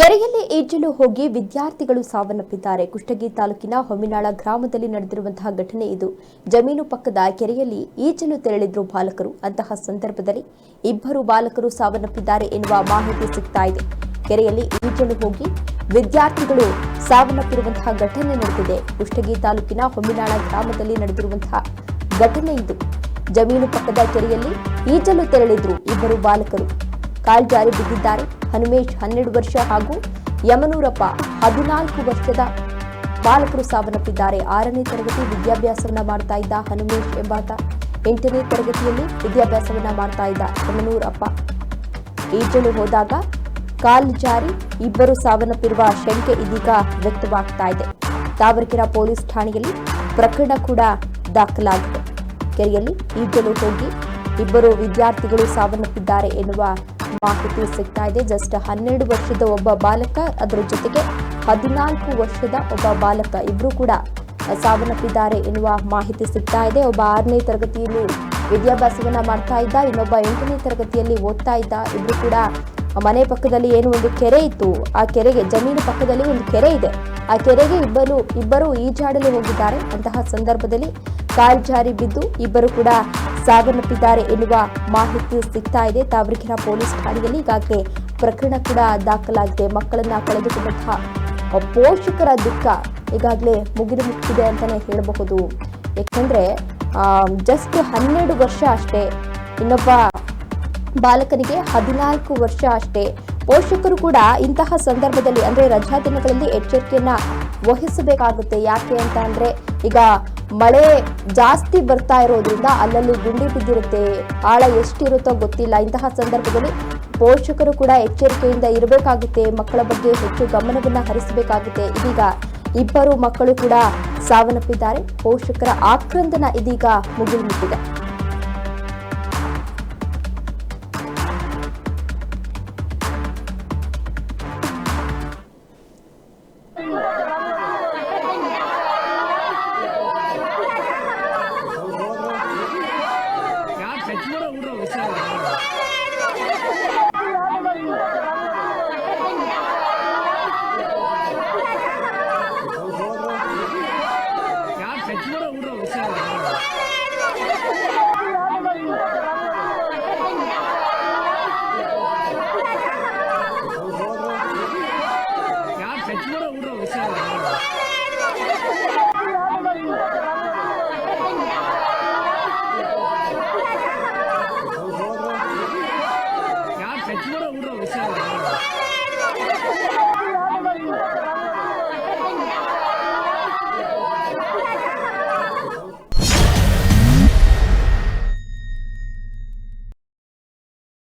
ಕೆರೆಯಲ್ಲಿ ಈಜಲು ಹೋಗಿ ವಿದ್ಯಾರ್ಥಿಗಳು ಸಾವನ್ನಪ್ಪಿದ್ದಾರೆ. ಕುಷ್ಟಗಿ ತಾಲೂಕಿನ ಹೊಮ್ಮಿನಾಳ ಗ್ರಾಮದಲ್ಲಿ ನಡೆದಿರುವಂತಹ ಘಟನೆ ಇದು. ಜಮೀನು ಪಕ್ಕದ ಕೆರೆಯಲ್ಲಿ ಈಜಲು ತೆರಳಿದ್ರು ಬಾಲಕರು. ಅಂತಹ ಸಂದರ್ಭದಲ್ಲಿ ಇಬ್ಬರು ಬಾಲಕರು ಸಾವನ್ನಪ್ಪಿದ್ದಾರೆ ಎನ್ನುವ ಮಾಹಿತಿ ಸಿಗ್ತಾ ಇದೆ. ಕೆರೆಯಲ್ಲಿ ಈಜಲು ಹೋಗಿ ವಿದ್ಯಾರ್ಥಿಗಳು ಸಾವನ್ನಪ್ಪಿರುವಂತಹ ಘಟನೆ ನಡೆದಿದೆ. ಕುಷ್ಟಗಿ ತಾಲೂಕಿನ ಹೊಮ್ಮಿನಾಳ ಗ್ರಾಮದಲ್ಲಿ ನಡೆದಿರುವಂತಹ ಘಟನೆ ಇದು. ಜಮೀನು ಪಕ್ಕದ ಕೆರೆಯಲ್ಲಿ ಈಜಲು ತೆರಳಿದ್ರು ಇಬ್ಬರು ಬಾಲಕರು. ಕಾಲ್ಜಾರಿ ಬಿದ್ದಿದ್ದಾರೆ. ಹನುಮೇಶ್ 12 ವರ್ಷ ಹಾಗೂ ಯಮನೂರಪ್ಪ 14 ವರ್ಷದ ಬಾಲಕರು ಸಾವನ್ನಪ್ಪಿದ್ದಾರೆ. 6ನೇ ತರಗತಿ ವಿದ್ಯಾಭ್ಯಾಸವನ್ನ ಮಾಡ್ತಾ ಇದ್ದ ಹನುಮೇಶ್ ಎಂಬಾತ 8ನೇ ತರಗತಿಯಲ್ಲಿ ವಿದ್ಯಾಭ್ಯಾಸವನ್ನ ಮಾಡ್ತಾ ಇದ್ದ ಯಮನೂರಪ್ಪ ಈಜಲು ಹೋದಾಗ ಕಾಲ್ಜಾರಿ ಇಬ್ಬರು ಸಾವನ್ನಪ್ಪಿರುವ ಶಂಕೆ ಇದೀಗ ವ್ಯಕ್ತವಾಗ್ತಾ ಇದೆ. ತಾವರೆಕೆರೆ ಪೊಲೀಸ್ ಠಾಣೆಯಲ್ಲಿ ಪ್ರಕರಣ ಕೂಡ ದಾಖಲಾಗಿದೆ. ಕೆರೆಯಲ್ಲಿ ಈಜಲು ಹೋಗಿ ಇಬ್ಬರು ವಿದ್ಯಾರ್ಥಿಗಳು ಸಾವನ್ನಪ್ಪಿದ್ದಾರೆ ಎನ್ನುವ ಮಾಹಿತಿ ಸಿಗ್ತಾ ಇದೆ. ಜಸ್ಟ್ 12 ವರ್ಷದ ಒಬ್ಬ ಬಾಲಕ, ಅದರ ಜೊತೆಗೆ 14 ವರ್ಷದ ಒಬ್ಬ ಬಾಲಕ ಇಬ್ರು ಕೂಡ ಸಾವನ್ನಪ್ಪಿದ್ದಾರೆ ಎನ್ನುವ ಮಾಹಿತಿ ಸಿಗ್ತಾ ಇದೆ. ಒಬ್ಬ 6ನೇ ತರಗತಿಯಲ್ಲಿ ವಿದ್ಯಾಭ್ಯಾಸವನ್ನ ಮಾಡ್ತಾ ಇದ್ದ, ಇನ್ನೊಬ್ಬ 8ನೇ ತರಗತಿಯಲ್ಲಿ ಓದ್ತಾ ಇದ್ದ. ಇಬ್ರು ಕೂಡ ಮನೆ ಪಕ್ಕದಲ್ಲಿ ಏನು ಒಂದು ಕೆರೆ ಇತ್ತು, ಆ ಕೆರೆಗೆ ಜಮೀನು ಪಕ್ಕದಲ್ಲಿ ಒಂದು ಕೆರೆ ಇದೆ, ಆ ಕೆರೆಗೆ ಇಬ್ಬರು ಈಜಾಡಲು ಹೋಗಿದ್ದಾರೆ. ಅಂತಹ ಸಂದರ್ಭದಲ್ಲಿ ಕಾಲ್ಜಾರಿ ಬಿದ್ದು ಇಬ್ಬರು ಕೂಡ ಸಾವನ್ನಪ್ಪಿದ್ದಾರೆ ಎನ್ನುವ ಮಾಹಿತಿ ಸಿಗ್ತಾ ಇದೆ. ತಾವರೆಕೆರೆ ಪೊಲೀಸ್ ಠಾಣೆಯಲ್ಲಿ ಈಗಾಗಲೇ ಪ್ರಕರಣ ಕೂಡ ದಾಖಲಾಗಿದೆ. ಮಕ್ಕಳನ್ನ ಕಳೆದುಕೊಂಡಂತಹ ಪೋಷಕರ ದುಃಖ ಈಗಾಗಲೇ ಮುಗಿದು ಮುಟ್ಟಿದೆ ಅಂತಾನೆ ಹೇಳಬಹುದು. ಯಾಕಂದ್ರೆ ಜಸ್ಟ್ 12 ವರ್ಷ ಅಷ್ಟೇ, ಇನ್ನೊಬ್ಬ ಬಾಲಕನಿಗೆ 14 ವರ್ಷ ಅಷ್ಟೇ. ಪೋಷಕರು ಕೂಡ ಇಂತಹ ಸಂದರ್ಭದಲ್ಲಿ ಅಂದ್ರೆ ರಜಾ ದಿನಗಳಲ್ಲಿ ಎಚ್ಚರಿಕೆಯನ್ನ ವಹಿಸಬೇಕಾಗುತ್ತೆ. ಯಾಕೆ ಅಂತ ಅಂದ್ರೆ ಈಗ ಮಳೆ ಜಾಸ್ತಿ ಬರ್ತಾ ಇರೋದ್ರಿಂದ ಅಲ್ಲಲ್ಲಿ ಗುಂಡಿ ಬಿದ್ದಿರುತ್ತೆ, ಆಳ ಎಷ್ಟಿರುತ್ತೋ ಗೊತ್ತಿಲ್ಲ. ಇಂತಹ ಸಂದರ್ಭದಲ್ಲಿ ಪೋಷಕರು ಕೂಡ ಎಚ್ಚರಿಕೆಯಿಂದ ಇರಬೇಕಾಗುತ್ತೆ. ಮಕ್ಕಳ ಬಗ್ಗೆ ಹೆಚ್ಚು ಗಮನವನ್ನ ಹರಿಸಬೇಕಾಗುತ್ತೆ. ಇದೀಗ ಇಬ್ಬರು ಮಕ್ಕಳು ಕೂಡ ಸಾವನ್ನಪ್ಪಿದ್ದಾರೆ. ಪೋಷಕರ ಆಕ್ರಂದನ ಇದೀಗ ಮುಗಿಲು ಮುಟ್ಟಿದೆ.